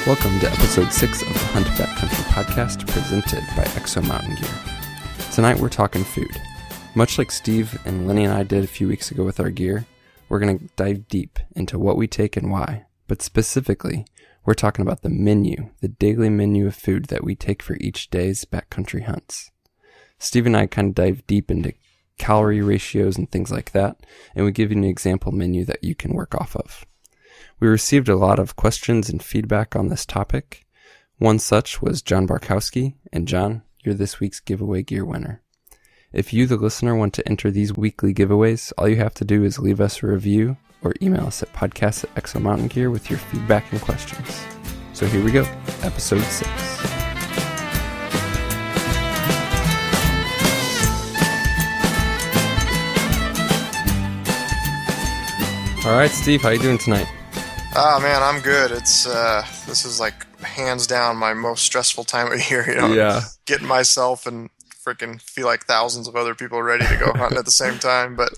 Welcome to episode 6 of the Hunt Backcountry podcast presented by Exo Mountain Gear. Tonight we're talking food. Much like Steve and Lenny and I did a few weeks ago with our gear, we're going to dive deep into what we take and why. But specifically, we're talking about the menu, the daily menu of food that we take for each day's backcountry hunts. Steve and I kind of dive deep into calorie ratios and things like that, and we give you an example menu that you can work off of. We received a lot of questions and feedback on this topic. One such was John Barkowski, and John, you're this week's giveaway gear winner. If you, the listener, want to enter these weekly giveaways, all you have to do is leave us a review or email us at podcast@exomountaingear with your feedback and questions. So here we go, episode 6. All right, Steve, how you doing tonight? Oh man, I'm good. It's this is like hands down my most stressful time of year. Yeah. Getting myself and freaking feel like thousands of other people ready to go hunting at the same time. But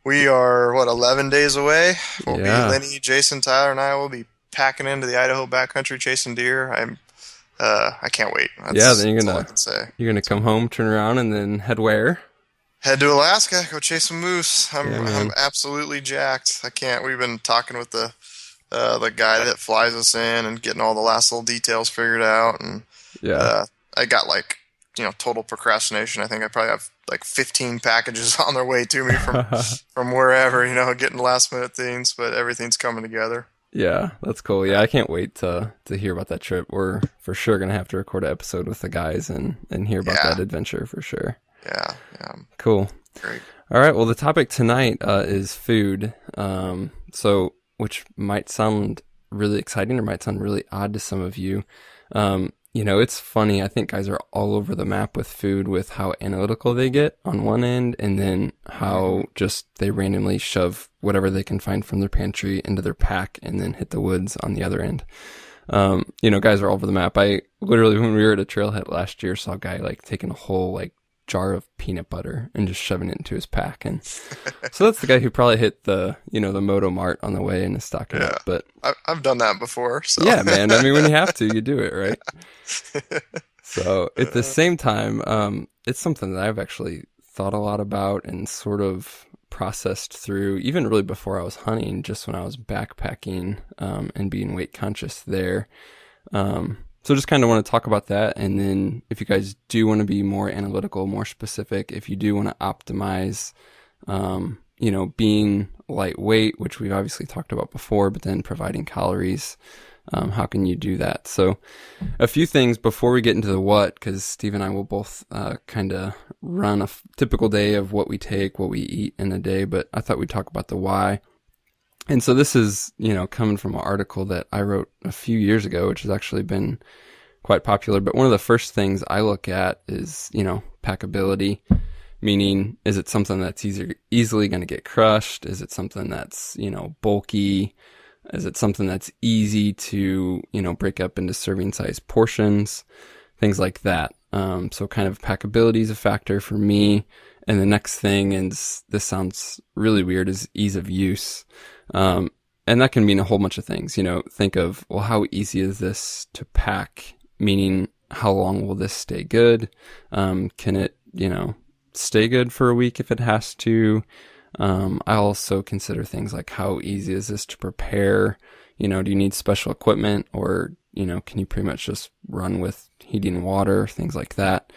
we are 11 days away. We'll be Lenny, Jason, Tyler, and I will be packing into the Idaho backcountry chasing deer. I can't wait. Then you're gonna come home, turn around, and then head where? Head to Alaska, go chase some moose. I'm absolutely jacked. I can't. We've been talking with the guy that flies us in and getting all the last little details figured out. And I got total procrastination. I think I probably have 15 packages on their way to me from wherever, getting last minute things, but everything's coming together. Yeah, that's cool. Yeah, I can't wait to hear about that trip. We're for sure going to have to record an episode with the guys and hear about that adventure for sure. Yeah. Cool. Great. All right. Well, the topic tonight is food. Which might sound really exciting or might sound really odd to some of you. It's funny. I think guys are all over the map with food, with how analytical they get on one end, and then how just they randomly shove whatever they can find from their pantry into their pack and then hit the woods on the other end. Guys are all over the map. I literally, when we were at a trailhead last year, saw a guy taking a whole jar of peanut butter and just shoving it into his pack. And so that's the guy who probably hit the Moto Mart on the way and is stocking up. But I've done that before. So. Yeah, man. I mean, when you have to, you do it, right? So at the same time, it's something that I've actually thought a lot about and sort of processed through, even really before I was hunting, just when I was backpacking, and being weight conscious there. So just kind of want to talk about that. And then if you guys do want to be more analytical, more specific, if you do want to optimize, being lightweight, which we've obviously talked about before, but then providing calories, how can you do that? So a few things before we get into the what, because Steve and I will both kind of run a typical day of what we take, what we eat in a day, but I thought we'd talk about the why. And so this is, coming from an article that I wrote a few years ago, which has actually been quite popular. But one of the first things I look at is, packability, meaning, is it something that's easily going to get crushed? Is it something that's, bulky? Is it something that's easy to, break up into serving size portions? Things like that. So kind of packability is a factor for me. And the next thing is, this sounds really weird, is ease of use. And that can mean a whole bunch of things. Think of, well, how easy is this to pack? Meaning, how long will this stay good? Can it, stay good for a week if it has to? I also consider things like, how easy is this to prepare? Do you need special equipment, or, can you pretty much just run with heating water, things like that?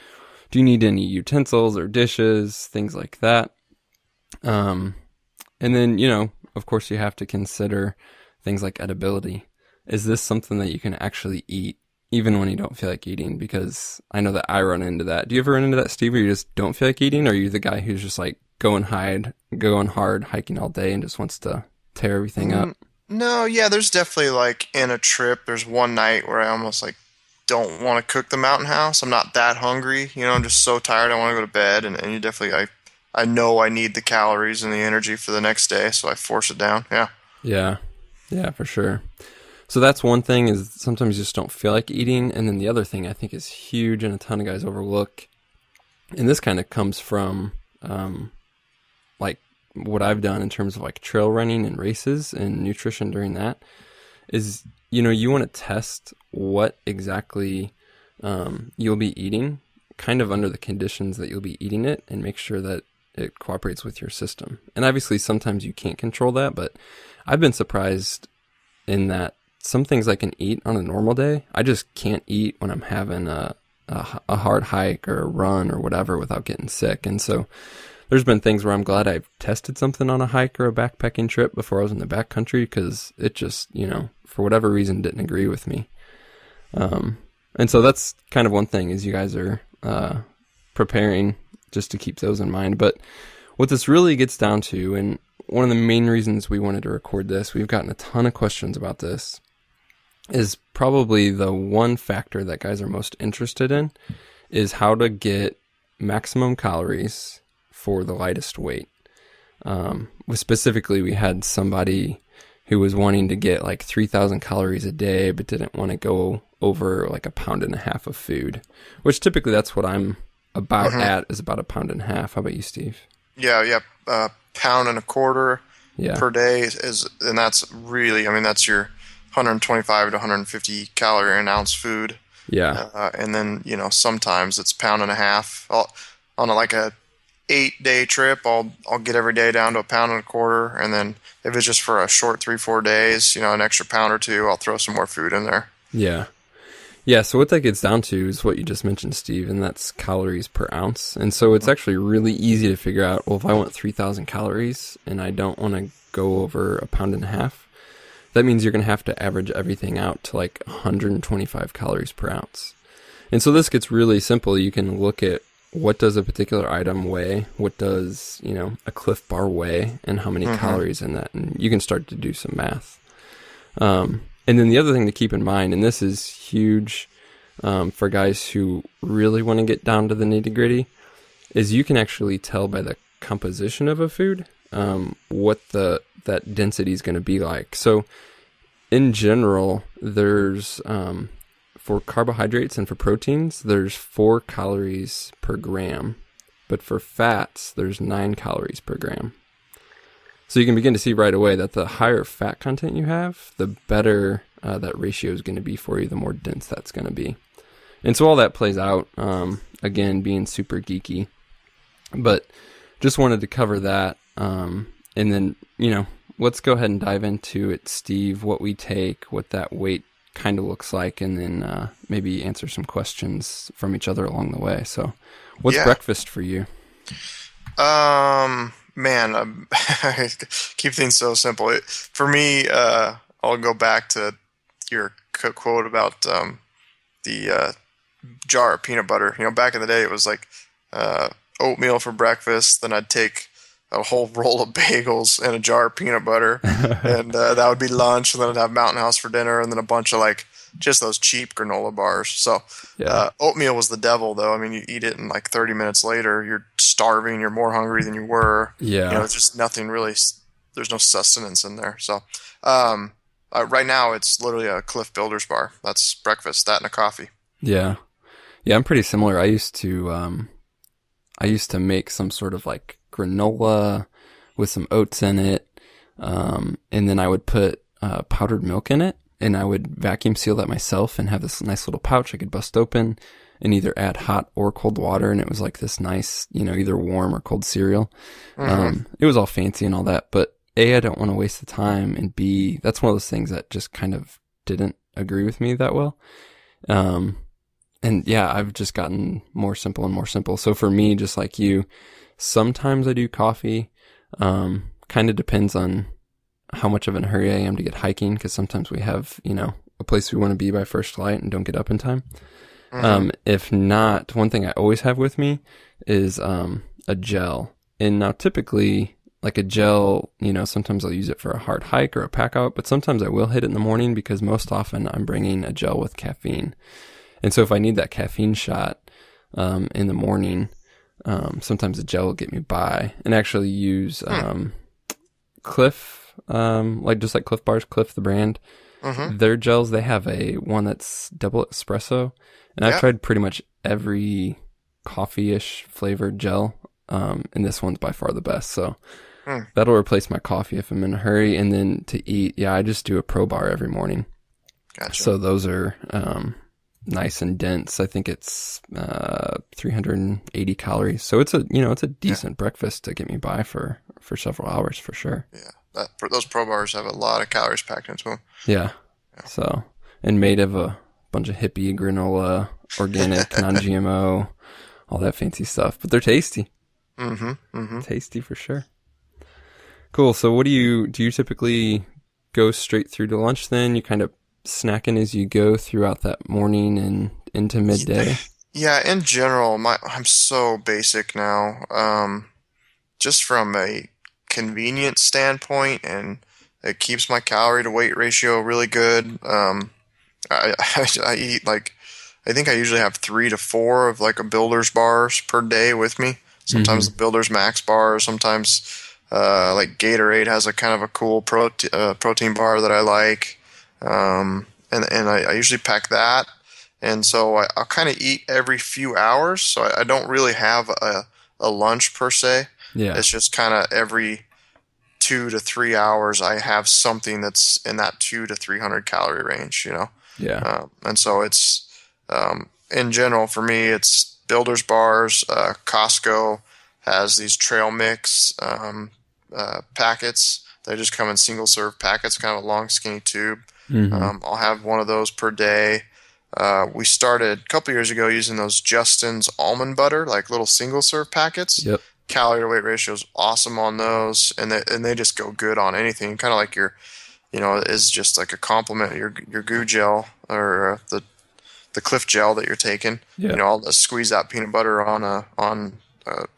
Do you need any utensils or dishes, things like that? And then, of course, you have to consider things like edibility. Is this something that you can actually eat even when you don't feel like eating? Because I know that I run into that. Do you ever run into that, Steve, where you just don't feel like eating? Or are you the guy who's just going hard, hiking all day and just wants to tear everything up? No, yeah, there's definitely in a trip, there's one night where I almost don't want to cook the mountain house. I'm not that hungry. I'm just so tired. I want to go to bed. And you definitely, I know I need the calories and the energy for the next day, so I force it down. Yeah, for sure. So that's one thing, is sometimes you just don't feel like eating. And then the other thing I think is huge and a ton of guys overlook, and this kind of comes from what I've done in terms of trail running and races and nutrition during that, is, you want to test what exactly you'll be eating kind of under the conditions that you'll be eating it, and make sure that it cooperates with your system. And obviously sometimes you can't control that, but I've been surprised in that some things I can eat on a normal day, I just can't eat when I'm having a hard hike or a run or whatever without getting sick. And so there's been things where I'm glad I've tested something on a hike or a backpacking trip before I was in the backcountry, because it just, for whatever reason didn't agree with me. And so that's kind of one thing, is you guys are preparing just to keep those in mind. But what this really gets down to, and one of the main reasons we wanted to record this, we've gotten a ton of questions about this, is probably the one factor that guys are most interested in, is how to get maximum calories for the lightest weight. Specifically, we had somebody who was wanting to get like 3,000 calories a day, but didn't want to go over like 1.5 pounds of food, which typically that's what I'm about at, is about 1.5 pounds. How about you, Steve? Yeah. 1.25 pounds per day and that's really, that's your 125 to 150 calorie an ounce food. Yeah. And then, sometimes it's 1.5 pounds. On like a 8-day trip, I'll get every day down to 1.25 pounds. And then if it's just for a short 3-4 days, an extra pound or two, I'll throw some more food in there. Yeah. Yeah, so what that gets down to is what you just mentioned, Steve, and that's calories per ounce. And so it's actually really easy to figure out, well, if I want 3,000 calories and I don't want to go over 1.5 pounds, that means you're going to have to average everything out to like 125 calories per ounce. And so this gets really simple. You can look at, what does a particular item weigh? What does, a Cliff Bar weigh, and how many calories in that? And you can start to do some math. And then the other thing to keep in mind, and this is huge for guys who really want to get down to the nitty-gritty, is you can actually tell by the composition of a food what that density is going to be like. So in general, there's for carbohydrates and for proteins, there's 4 calories per gram, but for fats, there's 9 calories per gram. So you can begin to see right away that the higher fat content you have, the better that ratio is going to be for you, the more dense that's going to be. And so all that plays out, again, being super geeky. But just wanted to cover that. And then, let's go ahead and dive into it, Steve, what we take, what that weight kind of looks like, and then maybe answer some questions from each other along the way. So what's breakfast for you? Man, I keep things so simple. For me, I'll go back to your quote about the jar of peanut butter. Back in the day, it was like oatmeal for breakfast. Then I'd take a whole roll of bagels and a jar of peanut butter, and that would be lunch. And then I'd have Mountain House for dinner, and then a bunch of just those cheap granola bars. So oatmeal was the devil, though. You eat it, and 30 minutes later, you're starving. You're more hungry than you were. Yeah. It's just nothing really. There's no sustenance in there. So right now, it's literally a Cliff Builders bar. That's breakfast. That and a coffee. Yeah. Yeah, I'm pretty similar. I used to make some sort of granola with some oats in it, and then I would put powdered milk in it, and I would vacuum seal that myself and have this nice little pouch I could bust open and either add hot or cold water, and it was like this nice, either warm or cold cereal. It was all fancy and all that, but A, I don't want to waste the time, and B, that's one of those things that just kind of didn't agree with me that well. And yeah, I've just gotten more simple and more simple. So for me, just like you, sometimes I do coffee. Kind of depends on how much of a hurry I am to get hiking, because sometimes we have, a place we want to be by first light and don't get up in time. If not, one thing I always have with me is a gel. And now typically, like a gel, sometimes I'll use it for a hard hike or a pack out, but sometimes I will hit it in the morning, because most often I'm bringing a gel with caffeine. And so if I need that caffeine shot in the morning, sometimes a gel will get me by. And actually use Cliff, just like Cliff Bars, Cliff the brand. Their gels, they have a one that's double espresso. And I've tried pretty much every coffee-ish flavored gel, and this one's by far the best. So Hmm. That'll replace my coffee if I'm in a hurry. And then to eat, yeah, I just do a Pro Bar every morning. Gotcha. So those are nice and dense. I think it's 380 calories. So it's a decent breakfast to get me by for several hours for sure. Yeah, those Pro Bars have a lot of calories packed into them. Yeah. So, and made of a bunch of hippie granola, organic, non-GMO, all that fancy stuff. But they're tasty. Mm-hmm. Mm-hmm. Tasty for sure. Cool. So what do you typically go straight through to lunch then? You kind of snacking as you go throughout that morning and into midday? Yeah, in general, I'm so basic now. Just from a convenience standpoint, and it keeps my calorie to weight ratio really good. I eat like, I think I usually have 3 to 4 of like a Builder's bars per day with me. Sometimes the Builder's Max bar, sometimes like Gatorade has a kind of a cool protein bar that I like. And I usually pack that. And so I'll kind of eat every few hours. So I don't really have a lunch per se. Yeah. It's just kind of every 2 to 3 hours I have something that's in that 200 to 300 calorie range, you know? Yeah. And so it's, in general for me, it's Builder's bars. Costco has these trail mix packets. They just come in single serve packets, kind of a long skinny tube. I'll have one of those per day. We started a couple years ago using those Justin's almond butter, like little single serve packets. Yep. Calorie to weight ratio is awesome on those, and they just go good on anything. Kind of like your, is just like a complement. Your goo gel or the Cliff gel that you're taking. Yeah. I'll squeeze that peanut butter on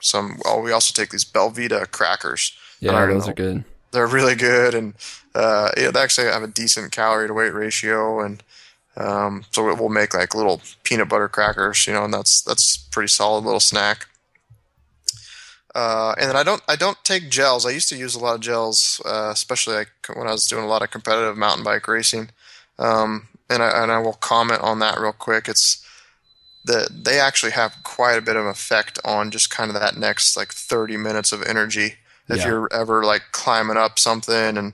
some. Oh, we also take these Belvita crackers. Yeah, those are good. They're really good, and they actually have a decent calorie to weight ratio, and so it will make like little peanut butter crackers, and that's pretty solid little snack. And then I don't take gels. I used to use a lot of gels, especially like when I was doing a lot of competitive mountain bike racing. And I will comment on that real quick. It's that they actually have quite a bit of effect on just kind of that next like 30 minutes of energy. If you're ever like climbing up something and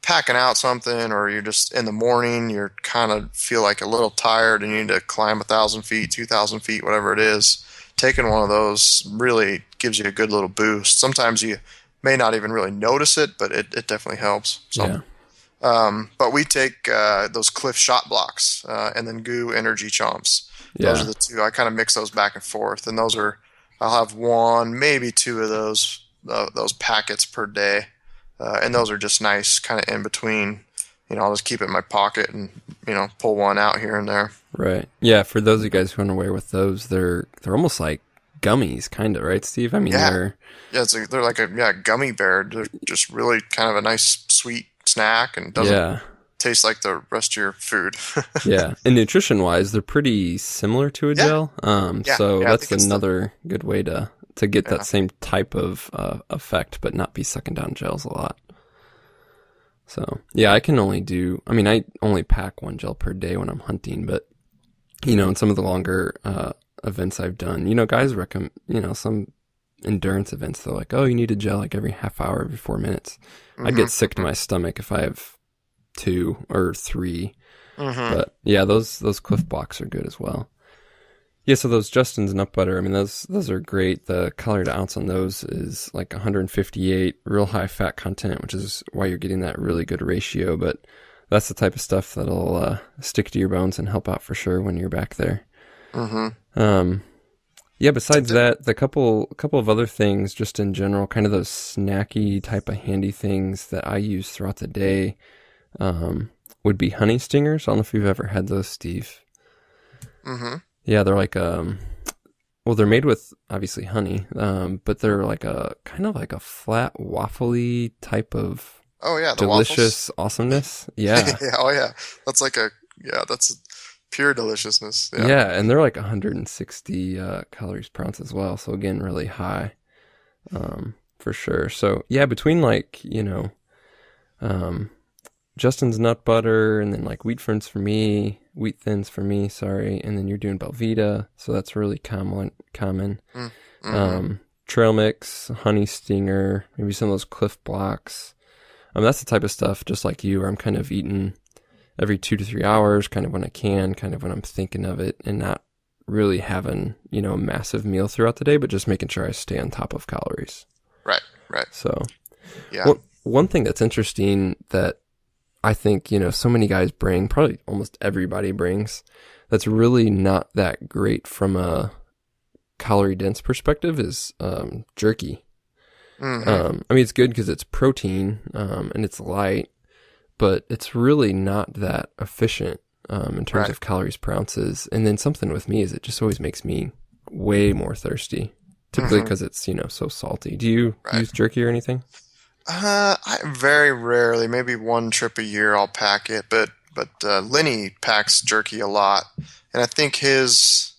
packing out something, or you're just in the morning, you're kind of feel like a little tired and you need to climb 1,000 feet, 2,000 feet, whatever it is. Taking one of those really gives you a good little boost. Sometimes you may not even really notice it, but it definitely helps. So, but we take those Cliff shot blocks and then Goo energy chomps. Those are the two. I kind of mix those back and forth, and I'll have 1, maybe 2 of those packets per day, and those are just nice, kind of in between. I'll just keep it in my pocket and pull one out here and there. Right. Yeah. For those of you guys who aren't aware with those, they're almost like gummies, kind of, right, Steve? I mean, they're like a gummy bear. They're just really kind of a nice sweet snack and doesn't taste like the rest of your food. Yeah. And nutrition wise, they're pretty similar to a gel. So that's another good way to get that same type of effect, but not be sucking down gels a lot. So yeah, I only pack 1 gel per day when I'm hunting, but in some of the longer events I've done, guys recommend, some endurance events, they're like, oh, you need a gel like every half hour, every 4 minutes. I'd get sick to my stomach if I have 2 or 3. But yeah, those Cliff blocks are good as well. Yeah, so those Justin's nut butter, I mean, those are great. The calorie to ounce on those is like 158, real high fat content, which is why you're getting that really good ratio. But that's the type of stuff that'll stick to your bones and help out for sure when you're back there. Yeah, besides that, the couple of other things just in general, kind of those snacky type of handy things that I use throughout the day would be honey stingers. I don't know if you've ever had those, Steve. Yeah, they're like they're made with obviously honey, but they're like a kind of like a flat waffly type of delicious awesomeness. Yeah. That's like that's pure deliciousness. Yeah, and they're like 160 calories per ounce as well. So again, really high, for sure. So yeah, between like Justin's nut butter and then like wheat thins for me, and then you're doing Belvita, so that's really common. trail mix, honey stinger, maybe some of those Cliff Blocks. That's the type of stuff, just like you, where I'm kind of eating every 2 to 3 hours, kind of when I can, kind of when I'm thinking of it, and not really having, a massive meal throughout the day, but just making sure I stay on top of calories. Right. So, yeah. One thing that's interesting that I think, so many guys bring, probably almost everybody brings, that's really not that great from a calorie dense perspective is jerky. Mm-hmm. It's good because it's protein and it's light, but it's really not that efficient in terms of calories per ounces. And then something with me is it just always makes me way more thirsty, typically because it's, so salty. Do you use jerky or anything? I very rarely, maybe one trip a year I'll pack it, but Lenny packs jerky a lot. And I think his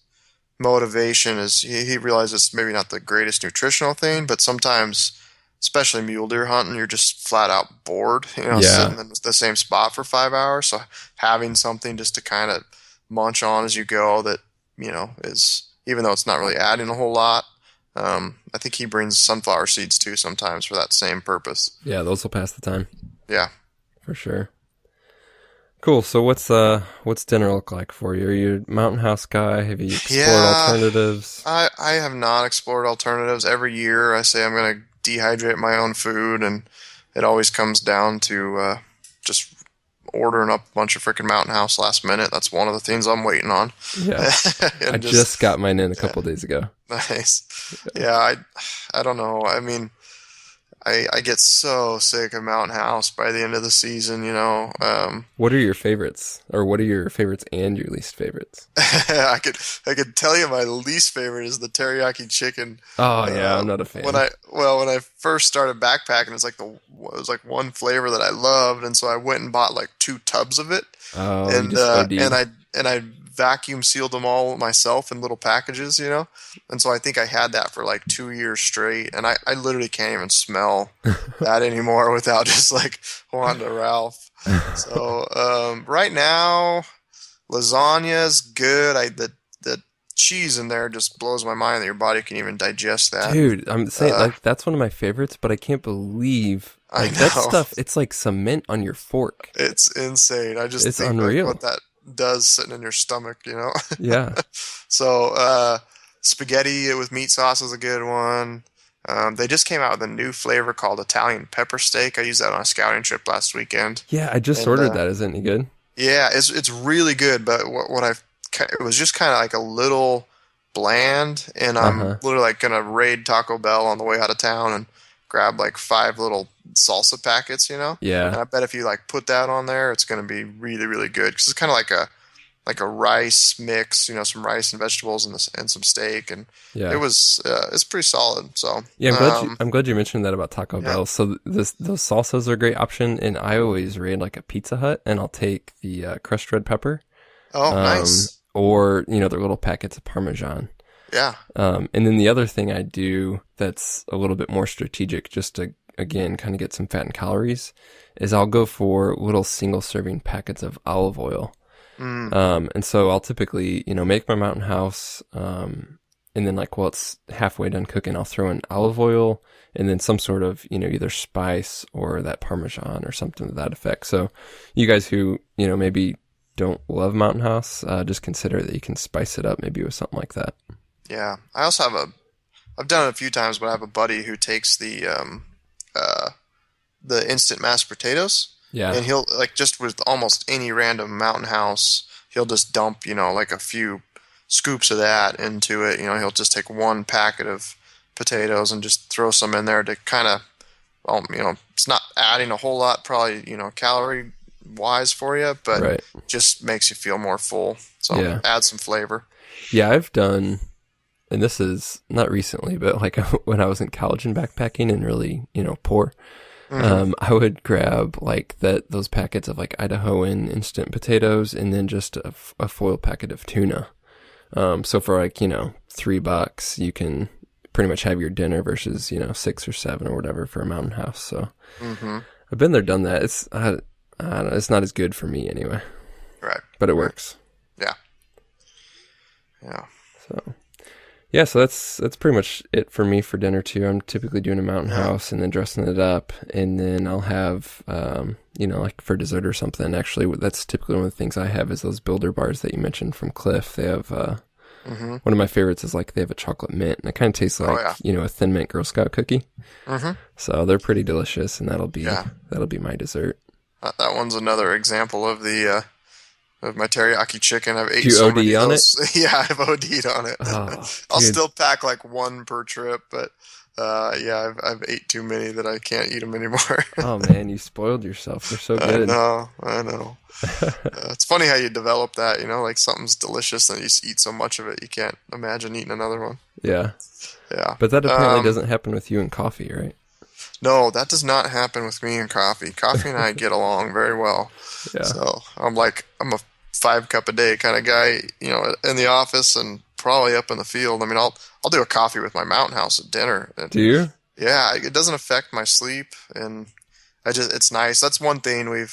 motivation is he realizes it's maybe not the greatest nutritional thing, but sometimes, especially mule deer hunting, you're just flat out bored, sitting in the same spot for 5 hours. So having something just to kind of munch on as you go that, is, even though it's not really adding a whole lot, I think he brings sunflower seeds too sometimes for that same purpose. Yeah, those will pass the time. Yeah. For sure. Cool. So what's dinner look like for you? Are you a Mountain House guy? Have you explored alternatives? I have not explored alternatives. Every year I say I'm going to dehydrate my own food, and it always comes down to just ordering up a bunch of freaking Mountain House last minute. That's one of the things I'm waiting on. Yeah. I just got mine in a couple days ago. Nice. Yeah, I don't know. I get so sick of Mountain House by the end of the season, What are your favorites? Or what are your favorites and your least favorites? I could tell you my least favorite is the teriyaki chicken. Oh yeah, I'm not a fan. When I first started backpacking, it was like one flavor that I loved, and so I went and bought like 2 tubs of it. Oh, and I vacuum sealed them all myself in little packages, and so I think I had that for like 2 years straight, and I literally can't even smell that anymore without just like wanting to Ralph. So right now, lasagna's good. The cheese in there just blows my mind that your body can even digest that. Dude, I'm saying that's one of my favorites, but I can't believe that stuff. It's like cement on your fork. It's insane. I just it's think unreal what that does sitting in your stomach, Yeah. So spaghetti with meat sauce is a good one. They just came out with a new flavor called Italian pepper steak. I used that on a scouting trip last weekend. Yeah, I just ordered that. Is it any good? Yeah, it's really good. But it was just kind of like a little bland, and I'm literally like gonna raid Taco Bell on the way out of town and grab like 5 little salsa packets, Yeah. And I bet if you like put that on there, it's gonna be really, really good because it's kind of like a rice mix, some rice and vegetables and some steak, and it's pretty solid. So yeah, I'm glad you mentioned that about Taco Bell. So those salsas are a great option, and I always raid like a Pizza Hut, and I'll take the crushed red pepper. Oh, nice. Or their little packets of Parmesan. Yeah. And then the other thing I do that's a little bit more strategic, just to again kind of get some fat and calories, is I'll go for little single serving packets of olive oil. And so I'll typically, make my Mountain House, and then like, while it's halfway done cooking, I'll throw in olive oil and then some sort of, either spice or that Parmesan or something to that effect. So you guys who, maybe don't love Mountain House, just consider that you can spice it up maybe with something like that. Yeah. I also I've done it a few times, but I have a buddy who takes the instant mashed potatoes. Yeah. And he'll, like, just with almost any random Mountain House, he'll just dump, like a few scoops of that into it. He'll just take 1 packet of potatoes and just throw some in there to kind of, it's not adding a whole lot, probably, calorie wise for you, but just makes you feel more full. So add some flavor. Yeah, I've done, and this is not recently, but like when I was in college and backpacking and really, poor, I would grab like those packets of like Idahoan instant potatoes and then just a foil packet of tuna. So for like, $3, you can pretty much have your dinner versus, 6 or 7 or whatever for a Mountain House. So I've been there, done that. It's, I don't know, it's not as good for me anyway. Right. But it works. Yeah. Yeah. So Yeah, so that's pretty much it for me for dinner too. I'm typically doing a mountain Yeah. house and then dressing it up, and then I'll have, like for dessert or something. Actually, that's typically one of the things I have is those Builder bars that you mentioned from Cliff. They have Mm-hmm. one of my favorites is like they have a chocolate mint, and it kind of tastes Oh like yeah. a Thin Mint Girl Scout cookie. Mm-hmm. So they're pretty delicious, and that'll be Yeah. my dessert. That one's another example of the of my teriyaki chicken. I've Do ate you so OD many of on it? those. Yeah, I've OD'd on it. Oh, I'll dude. still pack like one per trip, but yeah, I've ate too many that I can't eat them anymore. Oh man, you spoiled yourself. They're so I good. know, I know. It's funny how you develop that, like something's delicious and you just eat so much of it you can't imagine eating another one. Yeah, Yeah. but that apparently doesn't happen with you and coffee, right? No, that does not happen with me and coffee. Coffee and I get along very well. Yeah. So I'm a 5 cup a day kind of guy, in the office and probably up in the field. I mean, I'll do a coffee with my mountain house at dinner. And Do you? yeah, it doesn't affect my sleep, and it's nice. That's one thing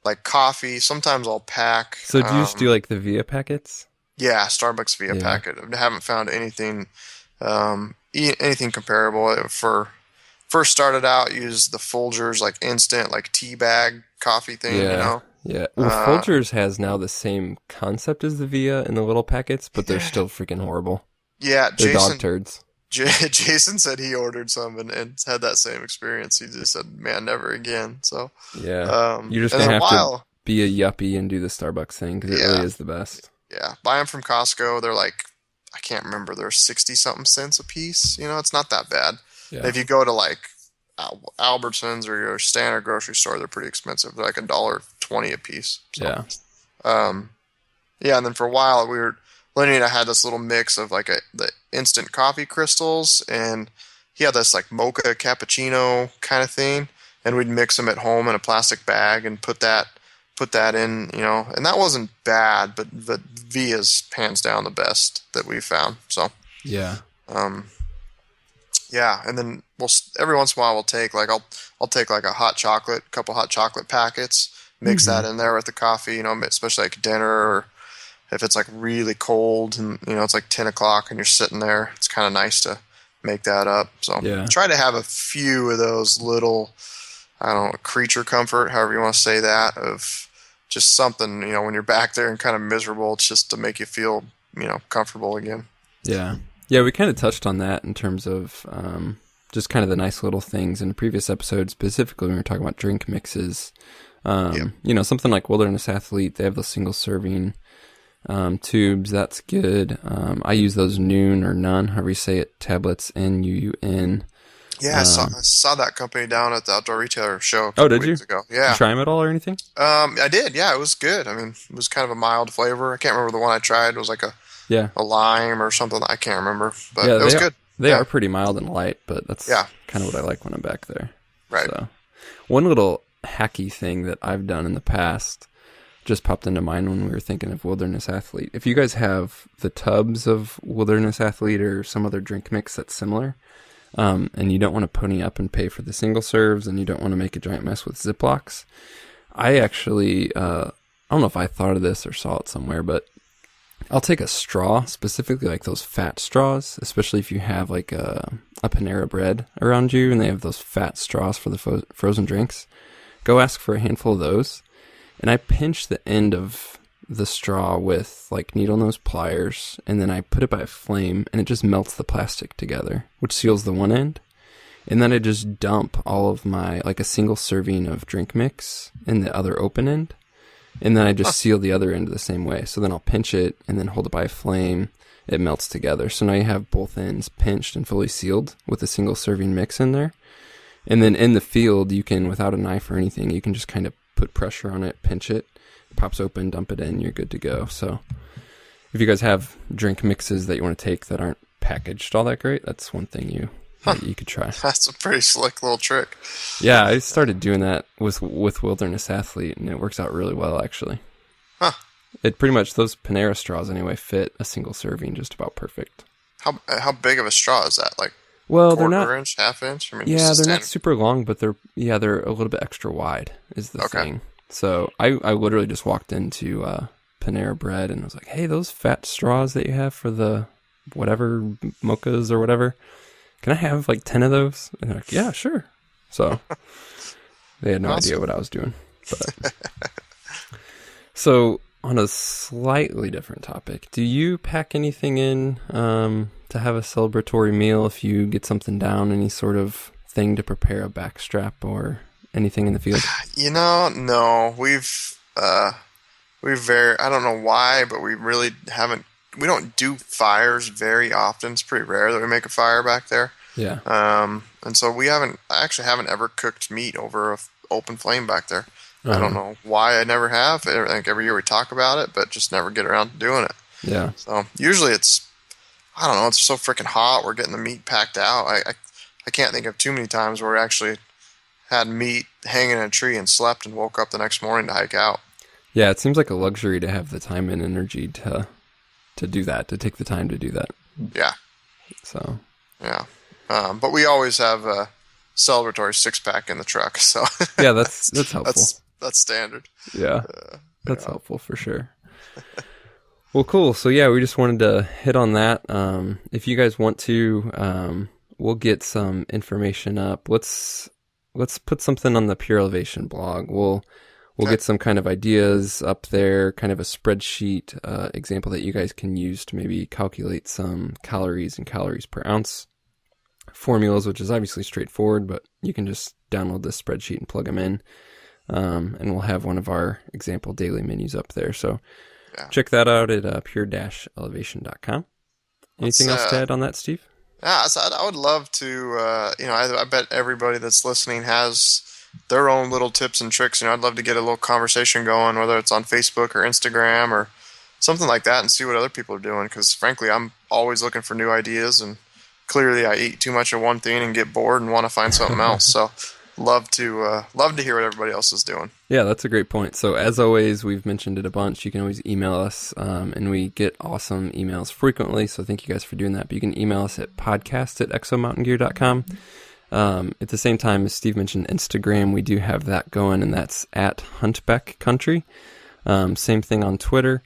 like coffee. Sometimes I'll pack. So do you just do like the Via packets? Yeah, Starbucks via Yeah. packet. I haven't found anything anything comparable. For first started out, used the Folgers like instant like tea bag coffee thing. Yeah. Yeah. Well, Folgers has now the same concept as the Via in the little packets, but they're still freaking horrible. Yeah, They're dog turds. Jason said he ordered some and had that same experience. He just said, "Man, never again." So Yeah. You're just and gonna then have to while be a yuppie and do the Starbucks thing because it Yeah. really is the best. yeah, buy them from Costco. They're like, I can't remember. They're 60 something cents a piece. It's not that bad. Yeah. If you go to like Albertsons or your standard grocery store, they're pretty expensive. They're like $1.20 a piece. So, Yeah. yeah, and then for a while Lenny and I had this little mix of like the instant coffee crystals, and he had this like mocha cappuccino kind of thing, and we'd mix them at home in a plastic bag and put that in, and that wasn't bad, but Via's hands down the best that we found. So Yeah. yeah, and then every once in a while we'll take like I'll take like a couple hot chocolate packets, mix that in there with the coffee, especially like dinner, or if it's like really cold and it's like 10 o'clock and you're sitting there, it's kind of nice to make that up. So Yeah. try to have a few of those little, I don't know, creature comfort, however you want to say that, of just something, when you're back there and kind of miserable, it's just to make you feel, comfortable again. Yeah. Yeah, we kind of touched on that in terms of just kind of the nice little things in the previous episode, specifically when we were talking about drink mixes. Something like Wilderness Athlete, they have those single serving tubes. That's good. I use those Noon or None, however you say it, tablets, Nuun. Yeah, I saw that company down at the Outdoor Retailer show a Oh, couple did you? weeks ago. Did Yeah. you try them at all or anything? I did. Yeah, it was good. I mean, it was kind of a mild flavor. I can't remember the one I tried. It was like a Yeah. lime or something. I can't remember, but Yeah, it was good. They Yeah. are pretty mild and light, but that's Yeah. kind of what I like when I'm back there. Right. So, one little hacky thing that I've done in the past just popped into mind when we were thinking of Wilderness Athlete. If you guys have the tubs of Wilderness Athlete or some other drink mix that's similar, and you don't want to pony up and pay for the single serves, and you don't want to make a giant mess with Ziplocs, I actually, I don't know if I thought of this or saw it somewhere, but I'll take a straw, specifically like those fat straws, especially if you have like a Panera Bread around you and they have those fat straws for the frozen drinks. Go ask for a handful of those. And I pinch the end of the straw with like needle nose pliers, and then I put it by a flame and it just melts the plastic together, which seals the one end. And then I just dump all of my, like a single serving of drink mix in the other open end. And then I just seal the other end the same way. So then I'll pinch it and then hold it by a flame. It melts together. So now you have both ends pinched and fully sealed with a single serving mix in there. And then in the field, you can, without a knife or anything, you can just kind of put pressure on it, pinch it, pops open, dump it in, you're good to go. So if you guys have drink mixes that you want to take that aren't packaged all that great, that's one thing you could try. That's a pretty slick little trick. Yeah, I started doing that with Wilderness Athlete, and it works out really well, actually. Huh. It pretty much, those Panera straws anyway, fit a single serving just about perfect. How big of a straw is that? Like Well, they're quarter not. inch, half inch? I mean, Yeah, just a they're not standard- super long, but they're a little bit extra wide is the Okay. thing. So I literally just walked into Panera Bread and was like, hey, those fat straws that you have for the whatever mochas or whatever. Can I have like 10 of those? And they're like, yeah, sure. So they had no idea what I was doing. But. So on a slightly different topic, do you pack anything in to have a celebratory meal if you get something down, any sort of thing to prepare a backstrap or anything in the field? No. I don't know why, but we really haven't. We don't do fires very often. It's pretty rare that we make a fire back there. Yeah. And so I actually haven't ever cooked meat over an open flame back there. I don't know why I never have. I think every year we talk about it, but just never get around to doing it. Yeah. So usually it's so freaking hot. We're getting the meat packed out. I can't think of too many times where we actually had meat hanging in a tree and slept and woke up the next morning to hike out. Yeah, it seems like a luxury to have the time and energy to do that, to take the time to do that. Yeah. So. Yeah. But we always have a celebratory 6-pack in the truck. So. Yeah, that's helpful. That's standard. Yeah. That's helpful for sure. Well, cool. So yeah, we just wanted to hit on that. If you guys want to, we'll get some information up. Let's put something on the Pure Elevation blog. We'll get some kind of ideas up there, kind of a spreadsheet example that you guys can use to maybe calculate some calories and calories per ounce formulas, which is obviously straightforward, but you can just download this spreadsheet and plug them in. And we'll have one of our example daily menus up there. So check that out at pure-elevation.com. Anything else to add on that, Steve? Yeah, I would love to, I bet everybody that's listening has their own little tips and tricks. I'd love to get a little conversation going, whether it's on Facebook or Instagram or something like that, and see what other people are doing. Because frankly, I'm always looking for new ideas, and clearly I eat too much of one thing and get bored and want to find something else. So love to hear what everybody else is doing. Yeah, that's a great point. So as always, we've mentioned it a bunch. You can always email us, and we get awesome emails frequently. So thank you guys for doing that. But you can email us at podcast@exomountaingear.com. At the same time, as Steve mentioned, Instagram, we do have that going, and that's at Huntbeck Country. Same thing on Twitter.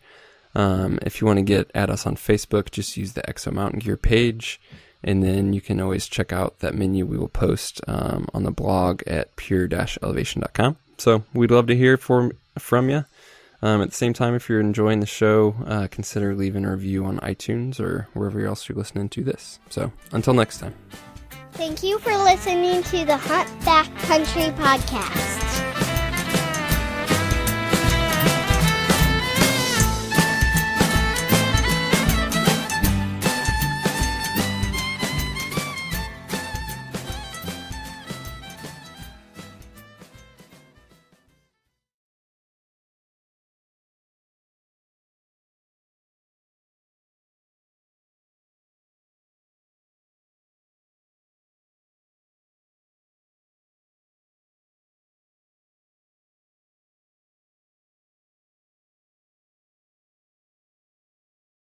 If you want to get at us on Facebook, just use the Exo Mountain Gear page, and then you can always check out that menu we will post on the blog at pure-elevation.com. So we'd love to hear from you. At the same time, if you're enjoying the show, consider leaving a review on iTunes or wherever else you're listening to this. So until next time. Thank you for listening to the Hunt Back Country podcast.